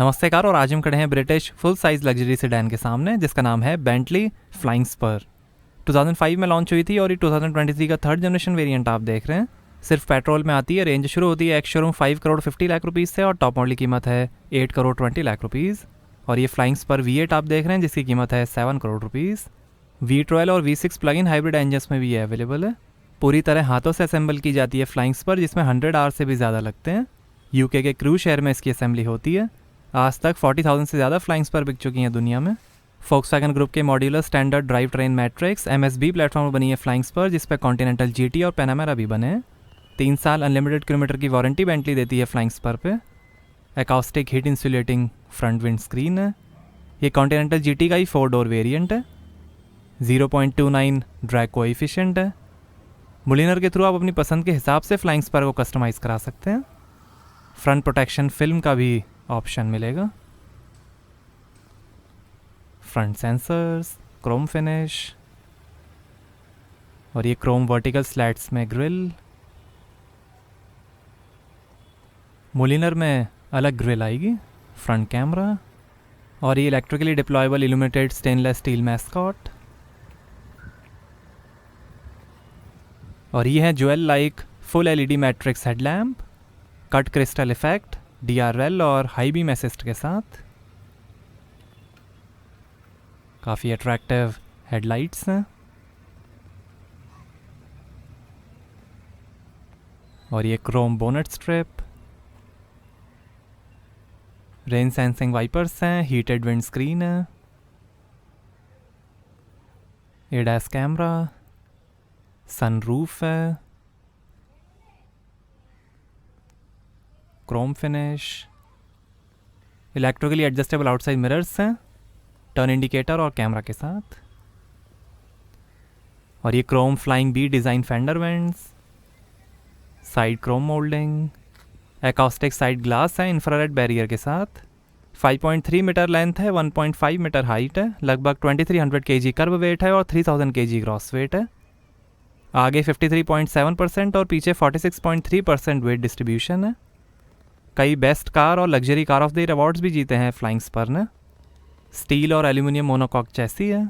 नमस्ते कार, और आज हम खड़े हैं British full size luxury sedan के सामने जिसका नाम है बेंटली फ्लाइंग स्पर। 2005 में लॉन्च हुई थी और ये 2023 का थर्ड जनरेशन वेरिएंट आप देख रहे हैं। सिर्फ पेट्रोल में आती है। रेंज शुरू होती है ex showroom 5 crore 50 lakh rupees से और टॉप मॉडल की कीमत है 8 करोड़ 20 लाख रुपीज़। और ये फ्लाइंग स्पर V8 आप देख रहे हैं जिसकी कीमत है 7 करोड़ रुपीज़। V12 और V6 plug in hybrid engines में भी ये अवेलेबल है। पूरी तरह हाथों से असेंबल की जाती है फ्लाइंग स्पर, जिसमें 100 आवर से भी ज़्यादा लगते हैं। यूके के क्रू शहर में इसकी असेंबली होती है। आज तक 40,000 से ज़्यादा फ्लाइंग स्पर बिक चुकी हैं दुनिया में। फोक्सवैगन ग्रुप के modular standard drive train matrix MSB platform पर बनी है फ्लाइंग स्पर, जिस पर कॉन्टिनेंटल GT और पैनामेरा भी बने हैं। 3 साल अनलिमिटेड किलोमीटर की वारंटी बेंटली देती है फ्लाइंग स्पर पे। Acoustic heat insulating front wind screen है। ये कॉन्टिनेंटल GT का ही 4 डोर वेरिएंट है। 0.29 ड्रैग कोएफिशिएंट है। मुलिनर के थ्रू आप अपनी पसंद के हिसाब से फ्लाइंग स्पर को कस्टमाइज़ करा सकते हैं। फ्रंट प्रोटेक्शन फिल्म का भी ऑप्शन मिलेगा। फ्रंट सेंसर्स, क्रोम फिनिश, और ये क्रोम वर्टिकल स्लैट्स में ग्रिल। मुलिनर में अलग ग्रिल आएगी। फ्रंट कैमरा, और ये electrically deployable illuminated stainless steel mascot. और ये है jewel like full LED matrix headlamp, cut crystal effect, DRL और हाई बीम असिस्ट के साथ। काफ़ी अट्रैक्टिव हेडलाइट्स हैं। और ये chrome bonnet strip, rain sensing wipers हैं, हीटेड विंड स्क्रीन है, ADAS कैमरा, सनरूफ है, chrome finish, electrically adjustable outside mirrors हैं, टर्न इंडिकेटर और कैमरा के साथ। और ये chrome flying B design fender vents, side chrome moulding, acoustic side glass है इंफ्रारेड बैरियर के साथ। 5.3 मीटर लेंथ है, 1.5 मीटर हाइट है, लगभग 2300 kg कर्व वेट है और 3000 kg ग्रॉस वेट है। आगे 53.7% और पीछे 46.3% वेट डिस्ट्रीब्यूशन है। कई बेस्ट कार और luxury car of the year awards भी जीते हैं फ्लाइंग स्पर ने। स्टील और एल्यूमिनियम मोनोकॉक चैसी है।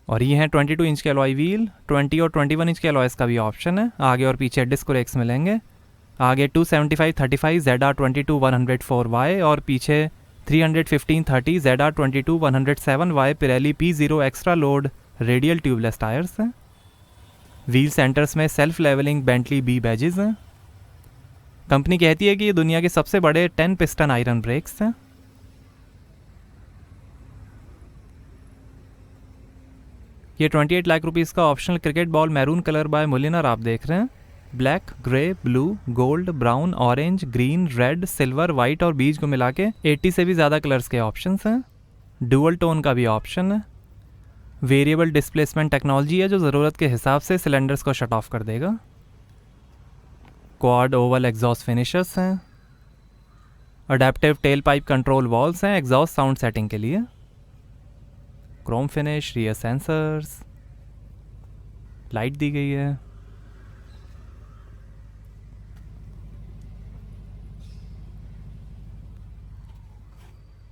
और ये हैं 22 इंच के अलॉय व्हील। 20 और 21 इंच के अलॉयस का भी ऑप्शन है। आगे और पीछे डिस्क ब्रेक्स मिलेंगे। आगे 275/35 ZR22-104Y और पीछे 315/30 ZR22-107Y Pirelli P0 extra load radial tubeless tyres हैं। व्हील सेंटर्स में self levelling Bentley B badges हैं। कंपनी कहती है कि ये दुनिया के सबसे बड़े 10 पिस्टन आयरन ब्रेक्स हैं। ये 28 लाख रुपीज़ का optional cricket ball maroon colour by Mulliner आप देख रहे हैं। Black, grey, blue, gold, brown, orange, green, red, silver, white और बीज को मिला के 80 से भी ज़्यादा कलर्स के ऑप्शंस हैं। डुअल टोन का भी ऑप्शन है। वेरिएबल डिस्प्लेसमेंट टेक्नोलॉजी है जो ज़रूरत के हिसाब से सिलेंडर्स को शट ऑफ कर देगा। क्वाड ओवल एग्जॉस्ट फिनिशर्स हैं। Adaptive tail pipe control valves हैं एग्जॉस्ट साउंड सेटिंग के लिए। Chrome finish, rear sensors, light दी गई है।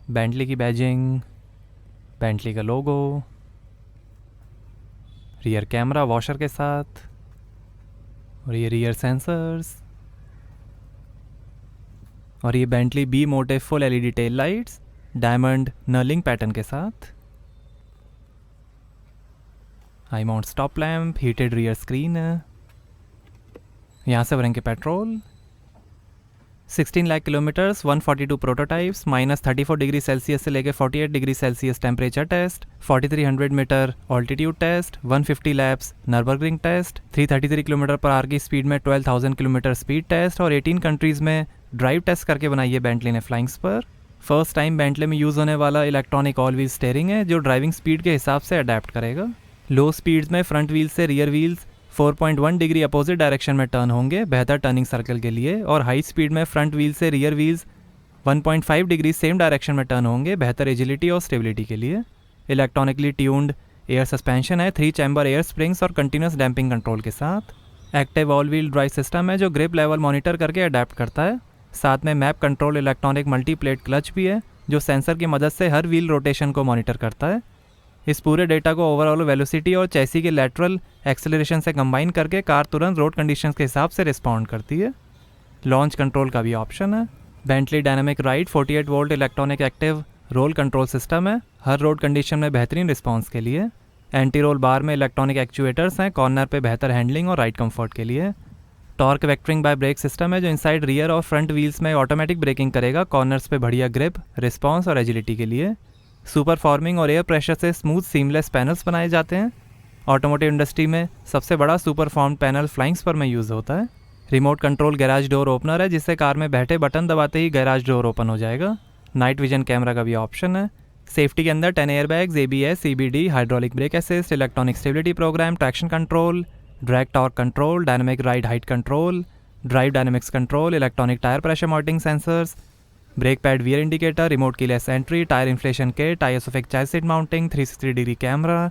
बेंटली की बैजिंग, बेंटली का लोगो, रियर कैमरा वॉशर के साथ, और ये रियर सेंसर्स, और ये Bentley B motif full LED tail lights diamond knurling pattern के साथ। High mount stop lamp, heated rear screen है। यहाँ से भरेंगे petrol. 16 lakh kilometres, 142 prototypes, -34 degree Celsius से लेकर 48 degree Celsius temperature test, 4300 metre altitude test, 150 laps Nurburgring test, 333 kilometre पर hour की स्पीड में 12,000 किलोमीटर स्पीड टेस्ट और 18 कंट्रीज़ में ड्राइव टेस्ट करके बनाई है बेंटली ने Flying Spur. First time Bentley में यूज़ होने वाला इलेक्ट्रॉनिक ऑल व्हील स्टीयरिंग है जो ड्राइविंग स्पीड के हिसाब से अडेप्ट करेगा। लो स्पीड्स में फ्रंट व्हील से rear wheels 4.1 degree opposite direction में टर्न होंगे बेहतर टर्निंग सर्कल के लिए, और हाई स्पीड में फ्रंट व्हील से rear wheels 1.5 degree same direction में टर्न होंगे बेहतर एजिलिटी और स्टेबिलिटी के लिए। इलेक्ट्रॉनिकली ट्यून्ड एयर सस्पेंशन है 3 चैम्बर एयर स्प्रिंग्स और कंटिन्यूस डैम्पिंग कंट्रोल के साथ। Active all wheel drive system है जो ग्रिप लेवल मॉनिटर करके अडेप्ट करता है। साथ में map control electronic multi plate clutch भी है जो सेंसर की मदद से हर व्हील रोटेशन को मॉनिटर करता है। इस पूरे डेटा को ओवरऑल वेलोसिटी और चैसी के लैटरल एक्सेलरेशन से कंबाइन करके कार तुरंत रोड कंडीशंस के हिसाब से रिस्पॉन्ड करती है। लॉन्च कंट्रोल का भी ऑप्शन है। Bentley dynamic ride 48 volt electronic active roll control system है हर रोड कंडीशन में बेहतरीन रिस्पॉन्स के लिए। एंटी रोल बार में इलेक्ट्रॉनिक एक्चुएटर्स हैं कॉर्नर पे बेहतर हैंडलिंग और राइड कंफर्ट के लिए। Torque vectoring by brake system है जो इनसाइड रियर और फ्रंट व्हील्स में ऑटोमेटिक ब्रेकिंग करेगा कॉर्नर्स पे बढ़िया ग्रिप रिस्पॉन्स और एजिलिटी के लिए। सुपर फॉर्मिंग और एयर प्रेशर से स्मूथ सीमलेस पैनल्स बनाए जाते हैं। ऑटोमोटिव इंडस्ट्री में सबसे बड़ा super form panel Flying Spur में यूज़ होता है। Remote control garage door opener है जिससे कार में बैठे बटन दबाते ही गैराज डोर ओपन हो जाएगा। नाइट विजन कैमरा का भी ऑप्शन है। सेफ्टी के अंदर 10 airbags, ABS, CBD, hydraulic brake assist, electronic stability programme, traction control, drag torque control, dynamic ride height control, drive dynamics control, electronic tyre pressure monitoring sensors, brake pad wear indicator, remote keyless entry, tyre inflation kit, isofix child seat mounting, 360 degree camera,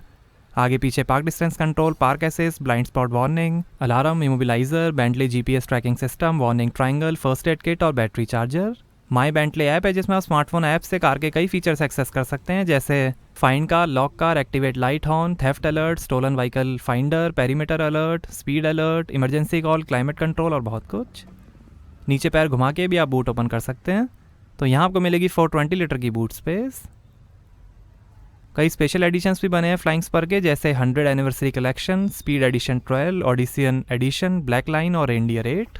आगे पीछे park distance control, park assist, blind spot warning, alarm, immobiliser, Bentley GPS tracking system, warning triangle, first aid kit और battery charger. माई Bentley app है जिसमें आप smartphone app से car के कई features access कर सकते हैं जैसे find car, lock car, activate light horn, theft alert, stolen vehicle finder, perimeter alert, speed alert, emergency call, climate control और बहुत कुछ। नीचे पैर घुमा के भी आप बूट ओपन कर सकते हैं। तो यहाँ आपको मिलेगी 420 लीटर की बूट स्पेस। कई स्पेशल एडिशंस भी बने हैं फ्लाइंग स्पर के जैसे 100 एनिवर्सरी कलेक्शन, स्पीड एडिशन 12, ऑडिशियन एडिशन, ब्लैक लाइन और रेनडियर 8।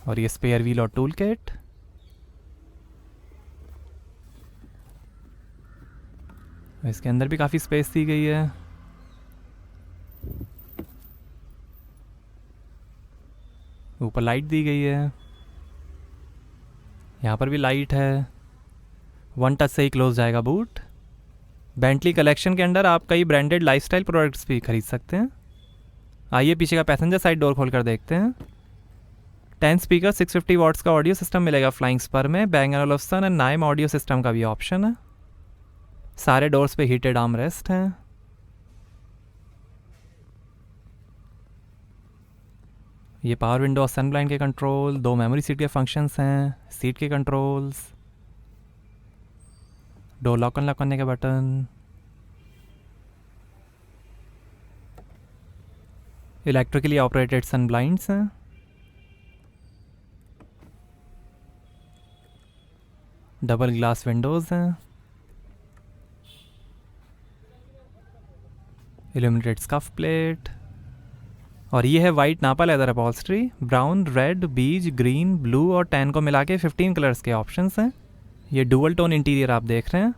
और ये स्पेयर व्हील और टूल किट। इसके अंदर भी काफ़ी स्पेस दी गई है। ऊपर लाइट दी गई है, यहाँ पर भी लाइट है। 1 टच से ही क्लोज जाएगा बूट। बेंटली कलेक्शन के अंदर आप कई ब्रांडेड लाइफस्टाइल प्रोडक्ट्स भी खरीद सकते हैं। आइए पीछे का पैसेंजर साइड डोर खोल कर देखते हैं। 10 स्पीकर 650 वॉट्स का ऑडियो सिस्टम मिलेगा फ्लाइंग स्पर में। Bang & Olufsen and Naim audio system का भी ऑप्शन है। सारे डोर्स पे हीटेड आर्म रेस्ट हैं। ये पावर विंडो और सनब्लाइंड के कंट्रोल, 2 मेमोरी सीट के फंक्शंस हैं, सीट के कंट्रोल्स, डोर लॉक अनलॉक करने के बटन, इलेक्ट्रिकली ऑपरेटेड सन ब्लाइंड्स हैं, डबल ग्लास विंडोज़ हैं, इल्यूमिनेटेड स्कफ प्लेट। और ये है वाइट नापा लेदर अपॉल्स्ट्री। ब्राउन, रेड, बीज, ग्रीन, ब्लू और टैन को मिला के 15 कलर्स के ऑप्शंस हैं। ये डुअल टोन इंटीरियर आप देख रहे हैं।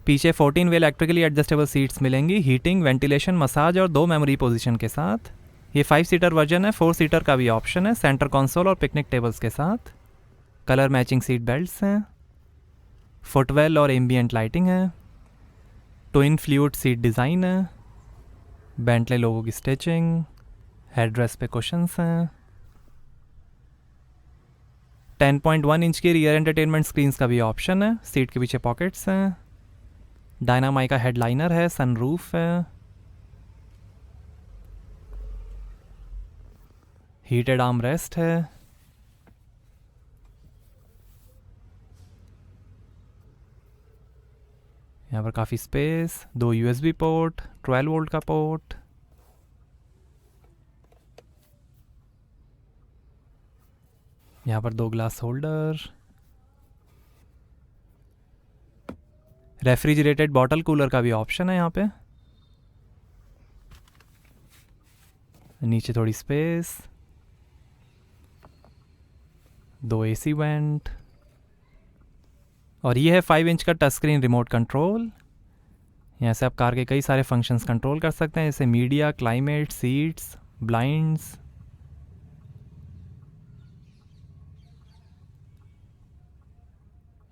पीछे 14 वे इलेक्ट्रिकली एडजस्टेबल सीट्स मिलेंगी, हीटिंग, वेंटिलेशन, मसाज और 2 मेमोरी पोजीशन के साथ। ये 5 सीटर वर्जन है, 4 सीटर का भी ऑप्शन है, सेंटर कंसोल और पिकनिक टेबल्स के साथ। कलर मैचिंग सीट बेल्ट्स हैं, फुटवेल और एम्बियंट लाइटिंग है, ट्विन फ्लूइड सीट डिज़ाइन है, बेंटले लोगो की स्टिचिंग, हेडरेस्ट पे कुशंस हैं। 10.1 इंच की रियर एंटरटेनमेंट स्क्रीन्स का भी ऑप्शन है, सीट के पीछे पॉकेट्स हैं, डायनामाई का हेडलाइनर है, सनरूफ है, हीटेड आर्म रेस्ट है, यहाँ पर काफ़ी स्पेस, 2 USB पोर्ट, 12 वोल्ट का पोर्ट, यहाँ पर 2 glass holder, refrigerated bottle cooler का भी ऑप्शन है यहाँ पे। नीचे थोड़ी स्पेस, 2 AC वेंट। और ये है 5 इंच का टच स्क्रीन रिमोट कंट्रोल। यहाँ से आप कार के कई सारे फंक्शंस कंट्रोल कर सकते हैं जैसे मीडिया, क्लाइमेट, सीट्स, ब्लाइंड्स।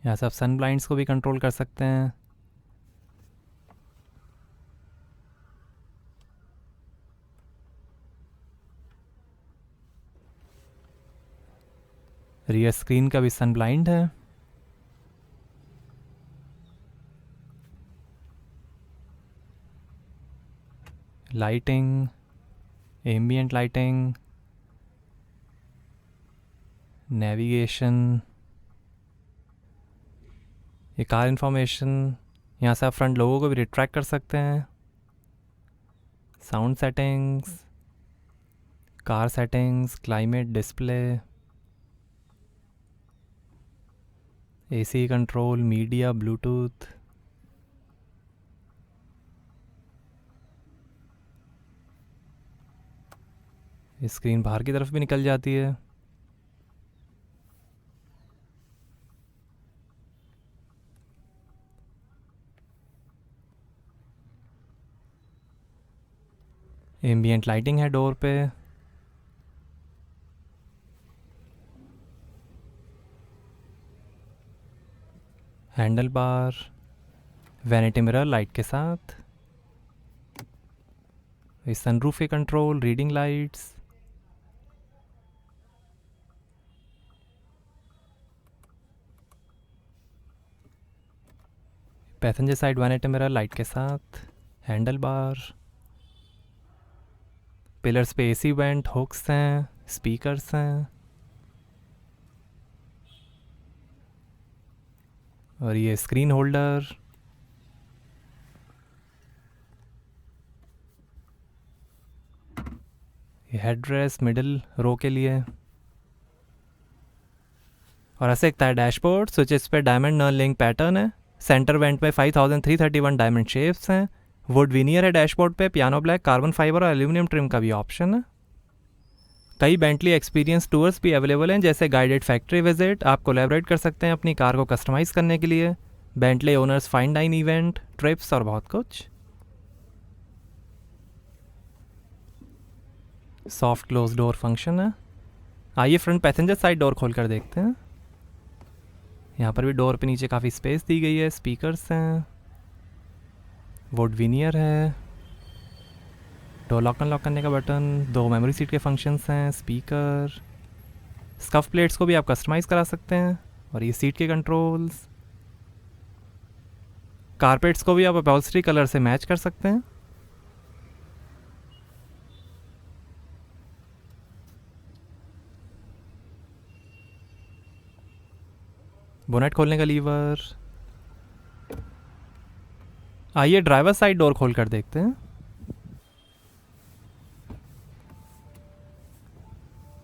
यहाँ से आप सन ब्लाइंड्स को भी कंट्रोल कर सकते हैं। रियर स्क्रीन का भी सन ब्लाइंड है। लाइटिंग, एम्बियंट लाइटिंग, नेविगेशन, ये कार इन्फॉर्मेशन, यहाँ से आप फ्रंट लोगों को भी रिट्रैक्ट कर सकते हैं, sound settings, car settings, climate display, AC control, media, Bluetooth. Screen बाहर की तरफ भी निकल जाती है। एम्बियंट लाइटिंग है डोर पे। Handle bar, vanity mirror light के साथ, सनरूफ के control, reading lights, passenger side vanity mirror light के साथ, हैंडल बार, पिलर्स पे एसी वेंट, हुक्स हैं, स्पीकर्स हैं, और ये स्क्रीन होल्डर, ये हेड रेस्ट मिडिल रो के लिए। और ऐसे एक डैशबोर्ड, स्विचेस पे डायमंड नॉन लिंक पैटर्न है, सेंटर वेंट में 5331 डायमंड शेप्स हैं, वुड विनियर है डैशबोर्ड पे, पियानो ब्लैक, कार्बन फाइबर और एल्यूमिनियम ट्रिम का भी ऑप्शन है। कई बेंटली एक्सपीरियंस टूर्स भी अवेलेबल हैं, जैसे गाइडेड फैक्ट्री विजिट। आप कोलैबोरेट कर सकते हैं अपनी कार को कस्टमाइज़ करने के लिए, Bentley owners fine dine event, trips और बहुत कुछ। सॉफ्ट क्लोज डोर फंक्शन है। आइए फ्रंट पैसेंजर साइड डोर खोल कर देखते हैं। यहाँ पर भी डोर पे नीचे काफ़ी स्पेस दी गई है, स्पीकर्स हैं, वुड विनियर है, डोर लॉक अनलॉक करने का बटन, 2 मेमोरी सीट के फंक्शंस हैं, स्पीकर, स्कफ प्लेट्स को भी आप कस्टमाइज़ करा सकते हैं, और ये सीट के कंट्रोल्स, कारपेट्स को भी आप अपॉल्स्ट्री कलर से मैच कर सकते हैं। बोनेट खोलने का लीवर। आइए ड्राइवर साइड डोर खोल कर देखते हैं।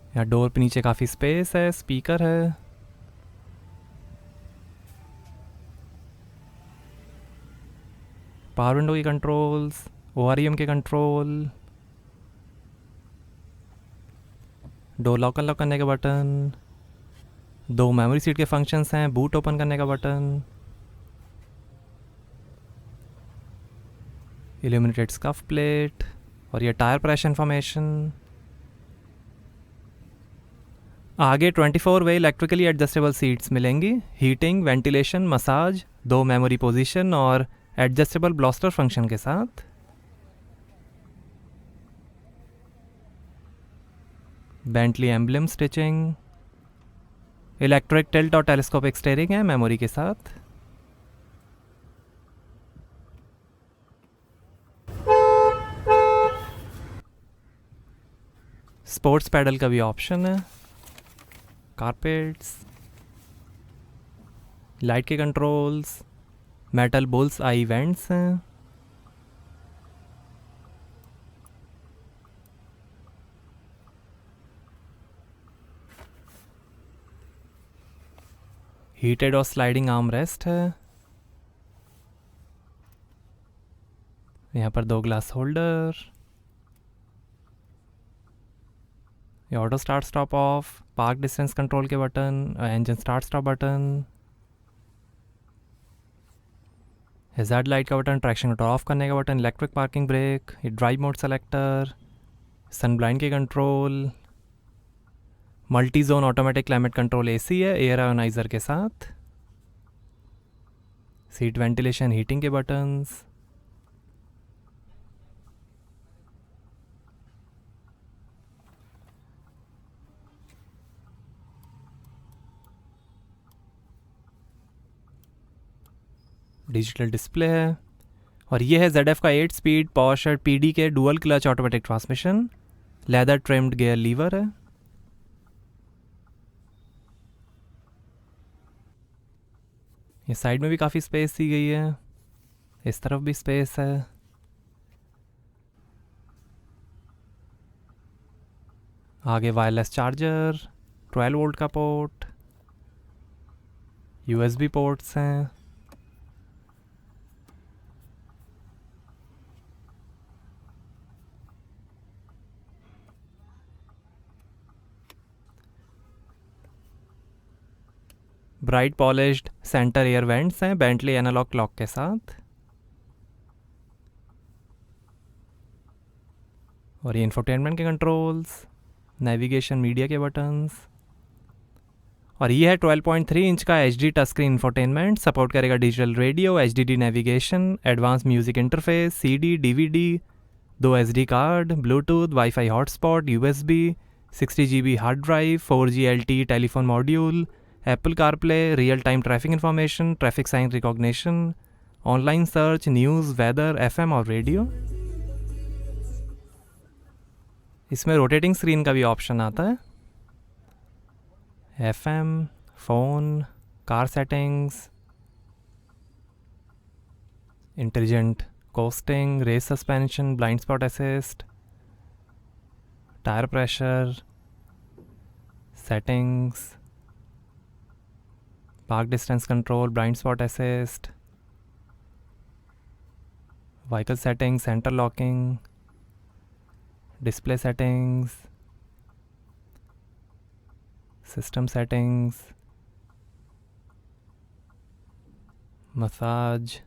यहाँ डोर पे नीचे काफ़ी स्पेस है, स्पीकर है, पावर विंडो की कंट्रोल्स, OREM के कंट्रोल, डोर लॉक अनलॉक करने का बटन, 2 मेमोरी सीट के फंक्शंस हैं, बूट ओपन करने का बटन, इल्यूमिनेटेड स्कफ प्लेट, और ये टायर प्रेशर इन्फॉर्मेशन। आगे 24 वे इलेक्ट्रिकली एडजस्टेबल सीट्स मिलेंगी, heating, ventilation, massage, 2 memory position और एडजस्टेबल ब्लास्टर फंक्शन के साथ। Bentley emblem stitching, electric tilt और टेलीस्कोपिक स्टीयरिंग है मेमोरी के साथ। स्पोर्ट्स पैडल का भी ऑप्शन है, कारपेट्स, लाइट के कंट्रोल्स, मेटल बुल्स आई वेंट्स हैं, हीटेड और स्लाइडिंग आर्म रेस्ट है, यहाँ पर 2 ग्लास होल्डर, ये auto start stop of, park distance control के button, engine start stop button, hazard light का बटन, ट्रैक्शन कंट्रोल ऑफ करने का बटन, इलेक्ट्रिक पार्किंग ब्रेक, ये ड्राइव मोड सेलेक्टर, सन ब्लाइंड के control, multi zone automatic climate control AC है air ioniser के साथ, seat ventilation heating के buttons, digital display है, और ये है ZF का 8 स्पीड पॉश PD के dual clutch automatic transmission, leather trimmed gear lever है। ये साइड में भी काफ़ी स्पेस दी गई है, इस तरफ भी स्पेस है। आगे वायरलेस चार्जर, 12 वोल्ट का पोर्ट, USB पोर्ट्स हैं। Bright polished centre air vents हैं बेंटली एनालॉग क्लॉक के साथ। और ये इंफोटेनमेंट के कंट्रोल्स, नेविगेशन मीडिया के बटन्स। और ये है 12.3 इंच का HD touch screen infotainment, support करेगा digital radio, HDD navigation, advance music interface, CD, DVD, 2 SD card, Bluetooth, wifi hotspot, USB, 60 GB hard drive, 4G LTE telephone module, Apple CarPlay, real time traffic information, traffic sign recognition, online search, news, weather, FM और radio. इसमें rotating screen का भी option आता है। FM, phone, car settings, intelligent coasting, race suspension, blind spot assist, tyre pressure, settings, park distance control, blind spot assist, vehicle setting, centre locking, display settings, system settings, massage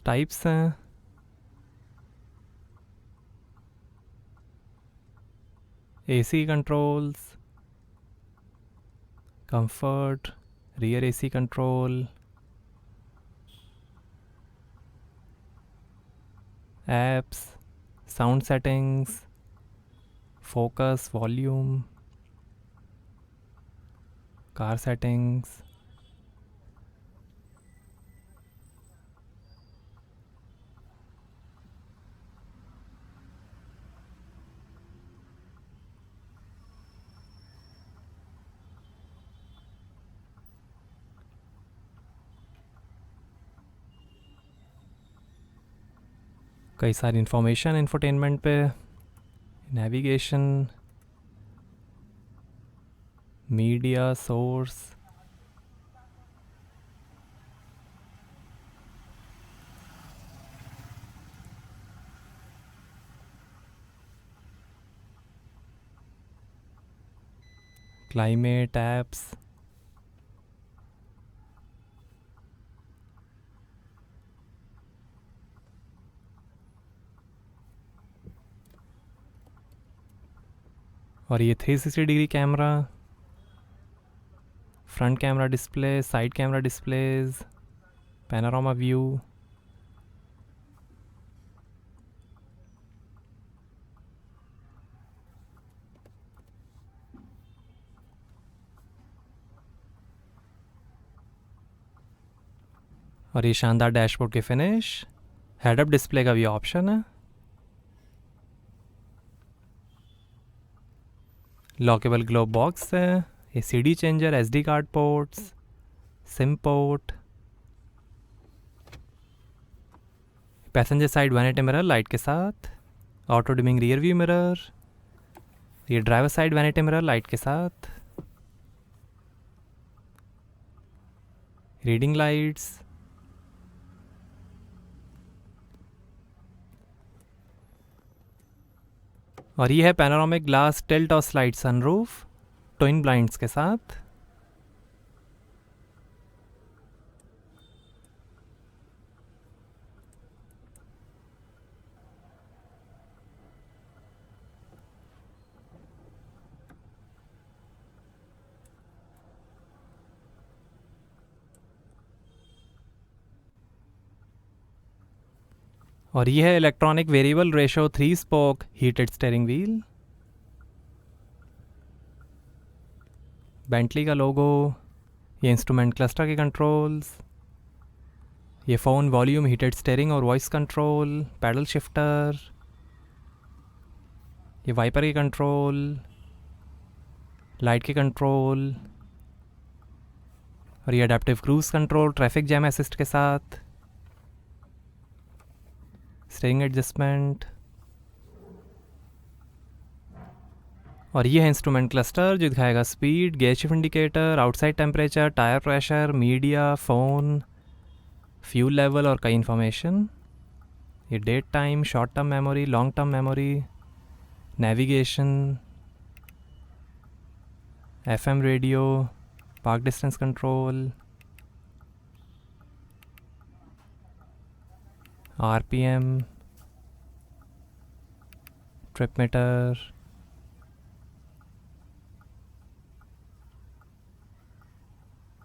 types हैं, AC controls, comfort, rear AC control, apps, sound settings, focus, volume, car settings. कई सारी information infotainment पे, navigation, media source, climate apps, और ये 360 degree camera, front camera display, side camera displays, panorama view. और ये शानदार dashboard की finish, head up display का भी ऑप्शन है, लॉकेबल ग्लोब बॉक्स है, ये CD changer, SD card ports, SIM port, passenger side 180 mirror light के साथ, auto dimming rear view mirror, ये ड्राइवर साइड 180 मिरर लाइट के साथ, रीडिंग लाइट्स, और ये है पैनोरामिक ग्लास टिल्ट और स्लाइड सनरूफ, ट्विन ब्लाइंड्स के साथ। और ये है electronic variable ratio 3 spoke heated steering wheel, Bentley का लोगो, ये इंस्ट्रूमेंट क्लस्टर के कंट्रोल्स, ये फ़ोन, वॉल्यूम, हीटेड स्टीयरिंग और वॉइस कंट्रोल, पैडल शिफ्टर, ये वाइपर की कंट्रोल, लाइट की कंट्रोल और ये adaptive cruise control traffic jam assist के साथ, स्टीयरिंग एडजस्टमेंट और ये है इंस्ट्रूमेंट क्लस्टर जो दिखाएगा speed, gear shift indicator, outside temperature, tyre pressure, media, phone, fuel level और कई इन्फॉर्मेशन। ये date time, short term memory, long term memory, navigation, FM radio, park distance control, RPM, trip meter,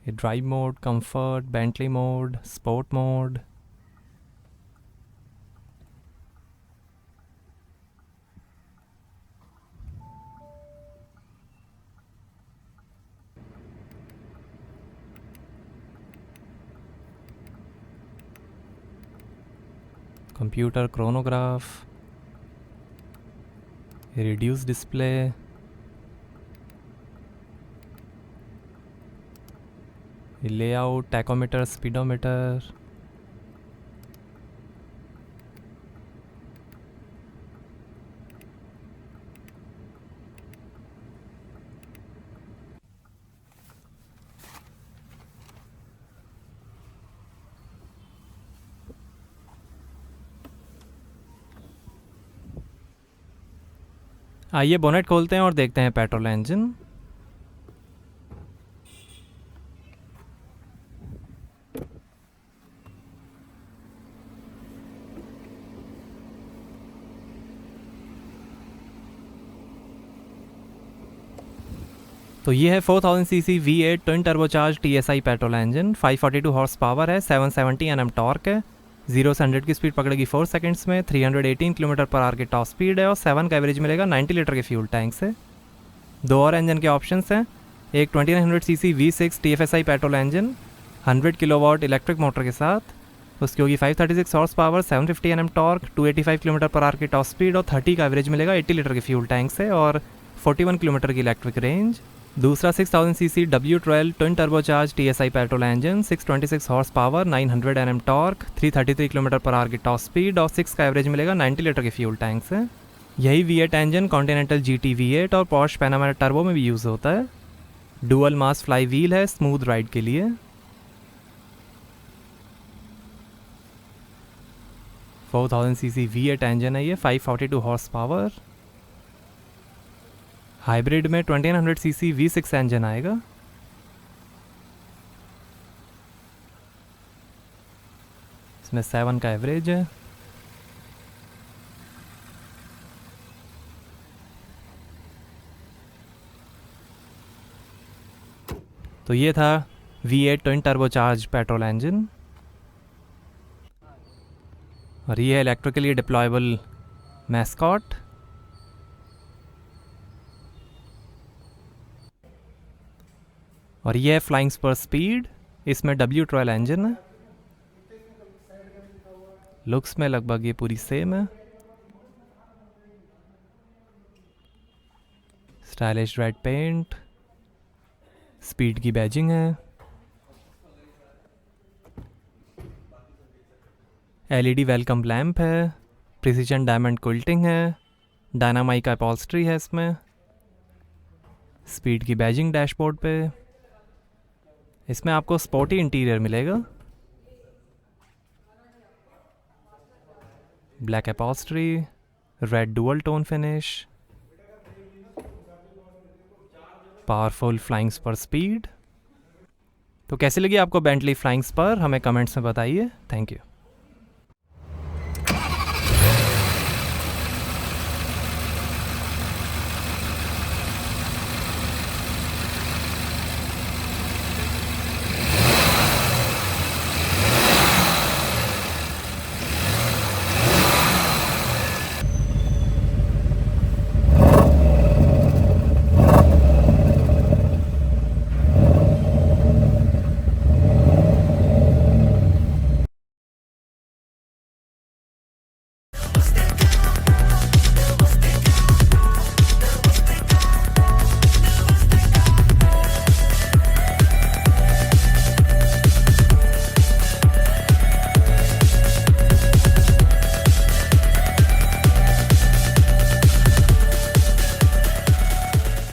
ये drive mode, comfort, Bentley mode, sport mode, computer chronograph, reduce display, layout, tachometer, speedometer, आइए bonnet खोलते हैं और देखते हैं petrol engine. तो ये है 4000 CC V8 twin turbocharge TSI petrol engine, 542 horse power है, 770 Nm टॉर्क है, 0 से 100 की स्पीड पकड़ेगी 4 सेकंड्स में, 318 किलोमीटर पर आवर की टॉप स्पीड है और 7 का एवरेज मिलेगा 90 लीटर के फ्यूल टैंक से। दो और इंजन के ऑप्शंस हैं, एक 2900 CC V6 TFSI petrol engine 100 kilowatt electric motor के साथ, उसकी होगी 536 horse power, 750 Nm torque, 285 kilometre पर आवर की टॉप स्पीड और 30 का एवरेज मिलेगा 80 लीटर के फ्यूल टैंक से और 41 किलोमीटर की इलेक्ट्रिक रेंज। दूसरा 6000 CC W12 twin turbocharge TSI petrol engine 626 horse power, 900 Nm torque, 333 kilometre पर आवर की टॉप स्पीड और 6 का एवरेज मिलेगा 90 लीटर के फ्यूल टैंक से। यही V8 engine continental GT V8 और पॉर्श पैनामेरा टर्बो में भी यूज़ होता है। डुअल मास फ्लाई व्हील है स्मूथ राइड के लिए। 4000 सीसी V8 इंजन है ये, 542 हॉर्स पावर। हाइब्रिड में 2900 सीसी V6 इंजन आएगा। इसमें 7 का एवरेज है। तो ये था V8 twin turbocharge petrol engine और ये है इलेक्ट्रिकली डिप्लॉयबल मैस्कॉट। और ये है फ्लाइंग स्पर स्पीड, इसमें W12 इंजन है। लुक्स में लगभग ये पूरी सेम है। स्टाइलिश रेड पेंट, स्पीड की बैजिंग है, LED वेलकम लैंप है, प्रिसीजन डायमंड क्विल्टिंग है, डायनामाइका अपॉल्स्ट्री है इसमें, स्पीड की बैजिंग डैशबोर्ड पे। इसमें आपको स्पोर्टी इंटीरियर मिलेगा, black upholstery, red dual tone finish, powerful Flying Spur speed. तो कैसी लगी आपको बेंटली फ्लाइंग स्पर, हमें कमेंट्स में बताइए। Thank you.